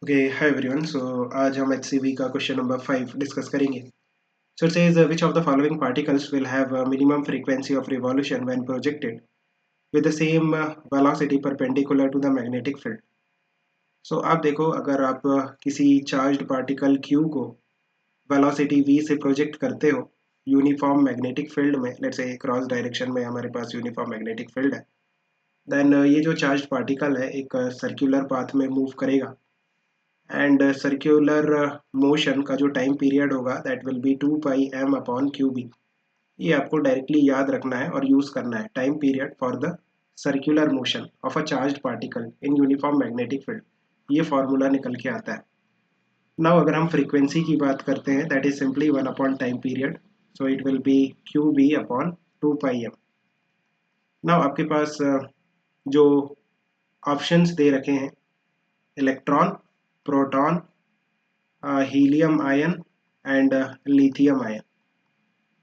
Okay hi everyone. सो आज हम HCV का क्वेश्चन नंबर 5 डिस्कस करेंगे। So it says which of the following particles will have a minimum frequency of revolution when projected with the same velocity perpendicular to the magnetic field। सो आप देखो, अगर आप किसी charged particle Q को velocity v से project करते हो uniform magnetic field में, लेट्स से क्रॉस डायरेक्शन में हमारे पास यूनिफॉर्म मैग्नेटिक फील्ड है, देन ये जो चार्ज्ड पार्टिकल है एक सर्कुलर पाथ में मूव करेगा एंड सर्कुलर मोशन का जो टाइम पीरियड होगा दैट विल बी 2 πm/qb। ये आपको डायरेक्टली याद रखना है और यूज़ करना है, time period for the circular motion of a charged particle in uniform magnetic field. ये फॉर्मूला निकल के आता है। नाउ अगर हम फ्रीक्वेंसी की बात करते हैं that is simply 1 time period, so it will be qb/2 πm। Now आपके पास जो ऑप्शंस दे रखे हैं, electron, proton, helium ion and lithium ion.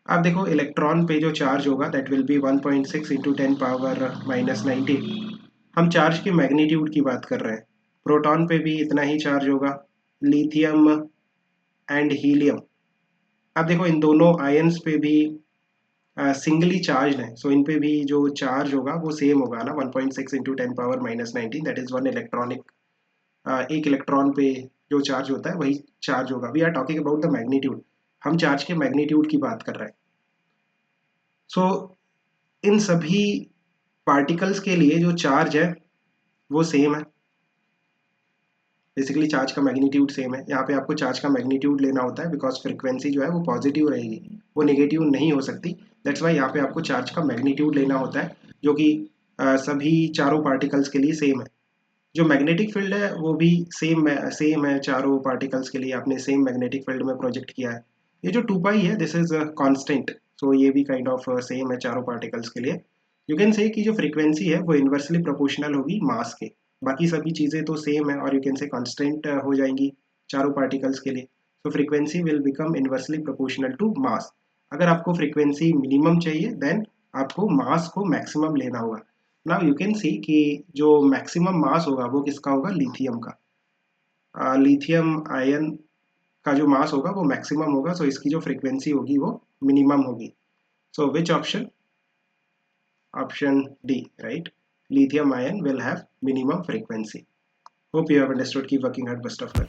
आप देखो इलेक्ट्रॉन पे जो चार्ज होगा दैट विल बी 1.6 इंटू 10⁻⁻19। हम चार्ज के मैग्नीट्यूड की बात कर रहे हैं। प्रोटॉन पे भी इतना ही चार्ज होगा, लिथियम एंड हीलियम। आप देखो इन दोनों आयन्स पे भी सिंगली चार्ज है, सो इन पे भी जो चार्ज होगा वो सेम होगा ना, 1.6 into 10⁻⁻19, that is one electronic. एक इलेक्ट्रॉन पे जो चार्ज होता है वही चार्ज होगा। We are talking about the magnitude, हम चार्ज के मैग्नीट्यूड की बात कर रहे हैं। सो इन सभी पार्टिकल्स के लिए जो चार्ज है वो सेम है। बेसिकली चार्ज का मैग्नीट्यूड सेम है। यहाँ पे आपको चार्ज का मैग्नीट्यूड लेना होता है बिकॉज फ्रीक्वेंसी जो है वो पॉजिटिव रहेगी, वो नेगेटिव नहीं हो सकती। दैट्स वाई यहाँ पे आपको चार्ज का मैग्नीट्यूड लेना होता है, जो कि सभी चारों पार्टिकल्स के लिए सेम है। जो मैग्नेटिक फील्ड है वो भी सेम है चारों पार्टिकल्स के लिए, आपने सेम मैग्नेटिक फील्ड में प्रोजेक्ट किया है। ये जो 2 पाई है दिस इज कांस्टेंट, सो ये भी काइंड ऑफ सेम है चारों पार्टिकल्स के लिए। यू कैन से कि जो फ्रीक्वेंसी है वो इन्वर्सली प्रोपोर्शनल होगी मास के। बाकी सभी चीज़ें तो सेम है और यू कैन से कांस्टेंट हो जाएंगी चारों पार्टिकल्स के लिए। So frequency will become inversely proportional to mass. अगर आपको फ्रीक्वेंसी मिनिमम चाहिए देन आपको मास को मैक्सिमम लेना होगा। नाउ यू कैन सी कि जो मैक्सिमम मास होगा वो किसका होगा, लिथियम का। लिथियम आयन का जो मास होगा वो मैक्सिमम होगा, सो इसकी जो फ्रीक्वेंसी होगी वो मिनिमम होगी। So which option? Option D, right? Lithium ion will have minimum frequency. Hope you have understood. Keep working hard. Best of luck.